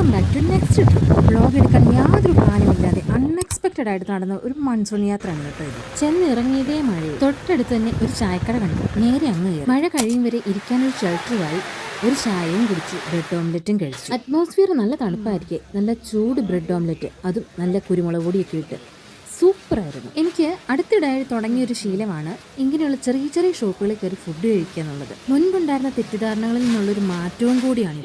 Welcome back to next trip. Vlog എടുക്കാൻ യാതൊരു പ്ലാനുമില്ലാതെ unexpected ആയിട്ട് നടന്ന ഒരു മൺസൂൺ യാത്രയാണ് കേട്ടോ ഇത്. ചെന്നിറങ്ങിയതേ മഴ. തൊട്ടടുത്ത് തന്നെ ഒരു ചായക്കട കണ്ടു. നേരെ അങ്ങ് കയറി. മഴ കഴിയും വരെ ഇരിക്കാനൊരു ഷെൽട്ടറുമായി ഒരു ചായയും കുടിച്ച് ബ്രെഡ് ഓംലെറ്റും കഴിച്ചു. അറ്റ്മോസ്ഫിയർ നല്ല തണുപ്പായിരിക്കെ നല്ല ചൂട് ബ്രെഡ് ഓംലെറ്റ്, അതും നല്ല കുരുമുളക് പൊടിയൊക്കെ ഇട്ട് സൂപ്പറായിരുന്നു. എനിക്ക് അടുത്തിടെയായി തുടങ്ങിയൊരു ശീലമാണ് ഇങ്ങനെയുള്ള ചെറിയ ചെറിയ ഷോപ്പുകളിൽ കയറി ഫുഡ് കഴിക്കുക എന്നുള്ളത്. മുൻപുണ്ടായിരുന്ന തെറ്റിദ്ധാരണകളിൽ നിന്നുള്ളൊരു മാറ്റവും കൂടിയാണ്.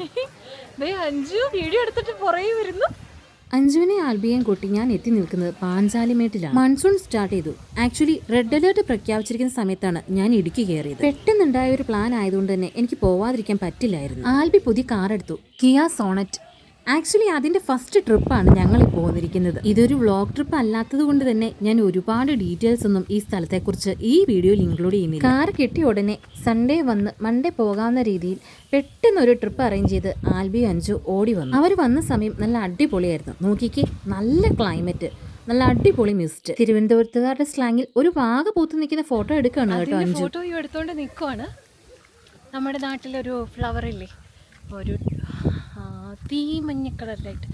അഞ്ജുവിനെ ആൽബിയെയും കൂട്ടി ഞാൻ എത്തി നിൽക്കുന്നത് പാഞ്ചാലിമേട്ടിലാണ്. മൺസൂൺ സ്റ്റാർട്ട് ചെയ്തു. ആക്ച്വലി റെഡ് അലേർട്ട് പ്രഖ്യാപിച്ചിരിക്കുന്ന സമയത്താണ് ഞാൻ ഇടുക്കി കയറിയത്. പെട്ടെന്നുണ്ടായ ഒരു പ്ലാൻ ആയതുകൊണ്ട് തന്നെ എനിക്ക് പോവാതിരിക്കാൻ പറ്റില്ലായിരുന്നു. ആൽബി പുതിയ കാർ എടുത്തു, കിയ സോണറ്റ്. ആക്ച്വലി അതിന്റെ ഫസ്റ്റ് ട്രിപ്പാണ് ഞങ്ങൾ ഈ പോന്നിരിക്കുന്നത്. ഇതൊരു വ്ളോഗ് ട്രിപ്പ് അല്ലാത്തത് കൊണ്ട് തന്നെ ഞാൻ ഒരുപാട് ഡീറ്റെയിൽസ് ഒന്നും ഈ സ്ഥലത്തെക്കുറിച്ച് ഈ വീഡിയോയിൽ ഇൻക്ലൂഡ് ചെയ്യുന്നില്ല. കാർ കിട്ടിയ ഉടനെ സൺഡേ വന്ന് മൺഡേ പോകാവുന്ന രീതിയിൽ പെട്ടെന്നൊരു ട്രിപ്പ് അറേഞ്ച് ചെയ്ത് ആൽബി അഞ്ചു ഓടി വന്നു. അവർ വന്ന സമയം നല്ല അടിപൊളിയായിരുന്നു. നോക്കിക്കേ, നല്ല ക്ലൈമറ്റ്, നല്ല അടിപൊളി മിസ്റ്റ്. തിരുവനന്തപുരത്തുകാരുടെ സ്ലാങ്ങിൽ ഒരു പാക പൂത്ത് നിൽക്കുന്ന ഫോട്ടോ എടുക്കുകയാണ് കേട്ടോ അഞ്ചു. ഫോട്ടോ എടുത്തോണ്ട് നിൽക്കുവാണ്. നമ്മുടെ നാട്ടിലൊരു ഫ്ലവർ ഇല്ലേ, ഒരു തീമഞ്ഞ കളറിലായിട്ട്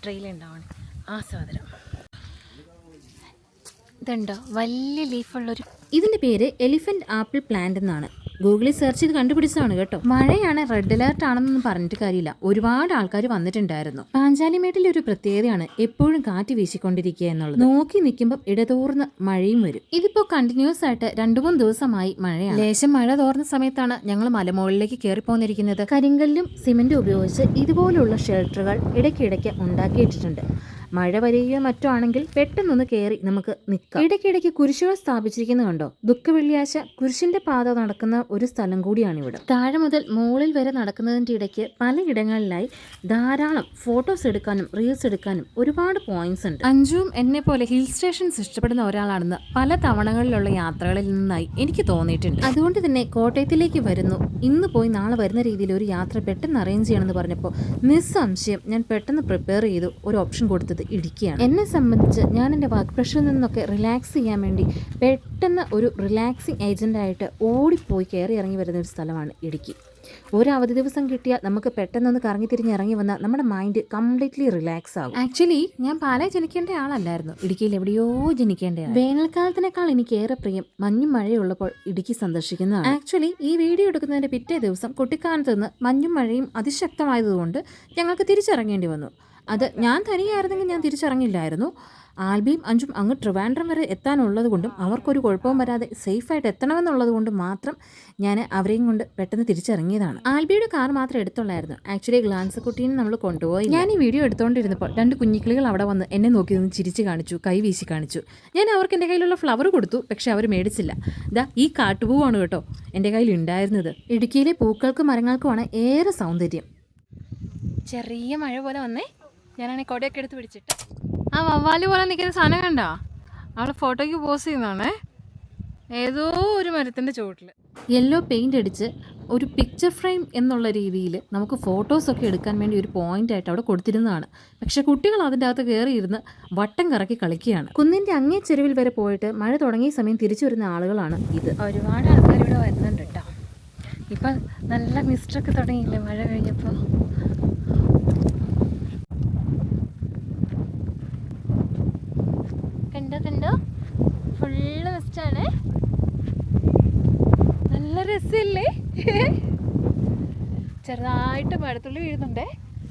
ട്രെയിലുണ്ടാവണം, ആ സാധനം. ഇതുണ്ടോ, വലിയ ലീഫുള്ളൊരു. ഇതിന്റെ പേര് എലിഫന്റ് ആപ്പിൾ പ്ലാന്റ് എന്നാണ്. ഗൂഗിളിൽ സെർച്ച് ചെയ്ത് കണ്ടുപിടിച്ചതാണ് കേട്ടോ. മഴയാണ്, റെഡ് അലേർട്ട് ആണെന്നൊന്നും പറഞ്ഞിട്ട് കാര്യമില്ല. ഒരുപാട് ആൾക്കാർ വന്നിട്ടുണ്ടായിരുന്നു. പാഞ്ചാലിമേട്ടിലെ ഒരു പ്രത്യേകതയാണ് എപ്പോഴും കാറ്റ് വീശിക്കൊണ്ടിരിക്കുക എന്നുള്ളത്. നോക്കി നിൽക്കുമ്പോൾ ഇടതോർന്ന് മഴയും വരും. ഇതിപ്പോ കണ്ടിന്യൂസ് ആയിട്ട് 2-3 ദിവസമായി മഴയാണ്. ലേശം മഴ തോർന്ന സമയത്താണ് ഞങ്ങൾ മലമുകളിലേക്ക് കയറി പോന്നിരിക്കുന്നത്. കരിങ്കല്ലും സിമെന്റും ഉപയോഗിച്ച് ഇതുപോലുള്ള ഷെൽട്ടറുകൾ ഇടയ്ക്കിടയ്ക്ക് ഉണ്ടാക്കിയിട്ടുണ്ട്. മഴ വരികയോ മറ്റോ ആണെങ്കിൽ പെട്ടെന്നൊന്ന് കയറി നമുക്ക് നിൽക്കാം. ഇടയ്ക്കിടയ്ക്ക് കുരിശുകൾ സ്ഥാപിച്ചിരിക്കുന്നത് കണ്ടോ. ദുഃഖ വെള്ളിയാഴ്ച കുരിശിന്റെ പാത നടക്കുന്ന ഒരു സ്ഥലം കൂടിയാണ് ഇവിടെ. താഴെ മുതൽ മുകളിൽ വരെ നടക്കുന്നതിന്റെ ഇടയ്ക്ക് പലയിടങ്ങളിലായി ധാരാളം ഫോട്ടോസ് എടുക്കാനും റീൽസ് എടുക്കാനും ഒരുപാട് പോയിന്റ്സ് ഉണ്ട്. അഞ്ജുവും എന്നെ പോലെ ഹിൽ സ്റ്റേഷൻസ് ഇഷ്ടപ്പെടുന്ന ഒരാളാണെന്ന് പല തവണകളിലുള്ള യാത്രകളിൽ നിന്നായി എനിക്ക് തോന്നിയിട്ടുണ്ട്. അതുകൊണ്ട് തന്നെ കോട്ടയത്തിലേക്ക് വരുന്നു, ഇന്ന് പോയി നാളെ വരുന്ന രീതിയിൽ ഒരു യാത്ര പെട്ടെന്ന് അറേഞ്ച് ചെയ്യണമെന്ന് പറഞ്ഞപ്പോൾ നിസ്സംശയം ഞാൻ പെട്ടെന്ന് പ്രിപ്പയർ ചെയ്തു ഒരു ഓപ്ഷൻ കൊടുത്തത് ഇടുക്കിയാണ്. എന്നെ സംബന്ധിച്ച് ഞാൻ എൻ്റെ വർക്ക് പ്രഷറിൽ നിന്നൊക്കെ റിലാക്സ് ചെയ്യാൻ വേണ്ടി പെട്ടെന്ന് ഒരു റിലാക്സിങ് ഏജൻ്റായിട്ട് ഓടിപ്പോയി കയറി ഇറങ്ങി വരുന്ന ഒരു സ്ഥലമാണ് ഇടുക്കി. ഒരു അവധി ദിവസം കിട്ടിയാൽ നമുക്ക് പെട്ടെന്നൊന്ന് കറങ്ങി തിരിഞ്ഞ് ഇറങ്ങി വന്നാൽ നമ്മുടെ മൈൻഡ് കംപ്ലീറ്റ്ലി റിലാക്സ് ആകും. ആക്ച്വലി ഞാൻ പാലയിൽ ജനിക്കേണ്ട ആളല്ലായിരുന്നു, ഇടുക്കിയിൽ എവിടെയോ ജനിക്കേണ്ടതാണ്. വേനൽക്കാലത്തിനേക്കാൾ എനിക്ക് ഏറെ പ്രിയം മഞ്ഞും മഴയുള്ളപ്പോൾ ഇടുക്കി സന്ദർശിക്കുന്നതാണ്. ആക്ച്വലി ഈ വീഡിയോ എടുക്കുന്നതിന്റെ പിറ്റേ ദിവസം കുട്ടിക്കാലത്ത് നിന്ന് മഞ്ഞും മഴയും അതിശക്തമായതുകൊണ്ട് ഞങ്ങൾക്ക് തിരിച്ചിറങ്ങേണ്ടി വന്നു. അത് ഞാൻ തനിയായിരുന്നെങ്കിൽ ഞാൻ തിരിച്ചിറങ്ങില്ലായിരുന്നു. ആൽബിയും അഞ്ചും അങ്ങ് ട്രിവാൻഡ്രം വരെ എത്താനുള്ളത് കൊണ്ടും അവർക്കൊരു കുഴപ്പവും വരാതെ സേഫായിട്ട് എത്തണമെന്നുള്ളത് കൊണ്ടും മാത്രം ഞാൻ അവരെയും കൊണ്ട് പെട്ടെന്ന് തിരിച്ചിറങ്ങിയതാണ്. ആൽബിയുടെ കാർ മാത്രം എടുത്തുള്ളായിരുന്നു. ആക്ച്വലി ഗ്ലാൻസ് കുട്ടീനെ നമ്മൾ കൊണ്ടുപോയി. ഞാൻ ഈ വീഡിയോ എടുത്തുകൊണ്ടിരുന്നപ്പോൾ 2 കുഞ്ഞിക്കിളികൾ അവിടെ വന്ന് എന്നെ നോക്കി നിന്ന് ചിരിച്ച് കാണിച്ചു, കൈ വീശി കാണിച്ചു. ഞാൻ അവർക്ക് എൻ്റെ കയ്യിലുള്ള ഫ്ലവർ കൊടുത്തു, പക്ഷെ അവർ മേടിച്ചില്ല. ഇതാ ഈ കാട്ടുപൂവാണ് കേട്ടോ എൻ്റെ കയ്യിൽ ഉണ്ടായിരുന്നത്. ഇടുക്കിയിലെ പൂക്കൾക്കും മരങ്ങൾക്കുമാണ് ഏറെ സൗന്ദര്യം. ചെറിയ മഴ പോലെ വന്നേ, ഞാനാണെങ്കിൽ കൊടയൊക്കെ എടുത്ത് പിടിച്ചിട്ട് ആ വവ്വാല് പോലെ നിൽക്കുന്ന സാധനം കണ്ടോ, അവളെ ഫോട്ടോയ്ക്ക് പോസ് ചെയ്യുന്നതാണേ, ഏതോ ഒരു മരത്തിൻ്റെ ചുവട്ടിൽ. യെല്ലോ പെയിൻ്റ് അടിച്ച് ഒരു പിക്ചർ ഫ്രെയിം എന്നുള്ള രീതിയിൽ നമുക്ക് ഫോട്ടോസൊക്കെ എടുക്കാൻ വേണ്ടി ഒരു പോയിന്റ് ആയിട്ട് അവിടെ കൊടുത്തിരുന്നതാണ്. പക്ഷെ കുട്ടികൾ അതിൻ്റെ അകത്ത് കയറിയിരുന്ന് വട്ടം കറക്കി കളിക്കുകയാണ്. കുന്നിൻ്റെ അങ്ങേ ചെരുവിൽ വരെ പോയിട്ട് മഴ തുടങ്ങിയ സമയം തിരിച്ചു വരുന്ന ആളുകളാണ് ഇത്. ഒരുപാട് ആൾക്കാർ ഇവിടെ വരുന്നുണ്ട് കേട്ടോ. ഇപ്പം നല്ല മിസ്റ്റൊക്കെ തുടങ്ങിയില്ലേ മഴ കഴിഞ്ഞപ്പോൾ. കണ്ടോ ഫുള്ള് മിസ്റ്റാണ്, നല്ല രസമില്ലേ. ചെറുതായിട്ട് മഴത്തുള്ളി വീഴുന്നുണ്ടേ.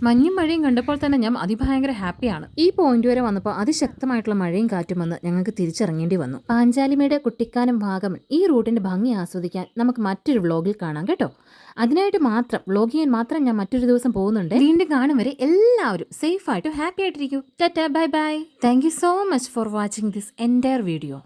മഞ്ഞും മഴയും കണ്ടപ്പോൾ തന്നെ ഞാൻ അതിഭയങ്കര ഹാപ്പിയാണ്. ഈ പോയിന്റ് വരെ വന്നപ്പോൾ അതിശക്തമായിട്ടുള്ള മഴയും കാറ്റും വന്ന് ഞങ്ങൾക്ക് തിരിച്ചിറങ്ങേണ്ടി വന്നു. പാഞ്ചാലിമേട് കുട്ടിക്കാനം വാഗമൺ ഈ റൂട്ടിന്റെ ഭംഗി ആസ്വദിക്കാൻ നമുക്ക് മറ്റൊരു വ്ളോഗിൽ കാണാം കേട്ടോ. അതിനായിട്ട് മാത്രം വ്ളോഗ് ചെയ്യാൻ മാത്രം ഞാൻ മറ്റൊരു ദിവസം പോകുന്നുണ്ട്. വീണ്ടും കാണും വരെ എല്ലാവരും സേഫ് ആയിട്ടും ഹാപ്പി ആയിട്ടിരിക്കൂ. ടാറ്റാ, bye bye. Thank you so much for watching this entire video.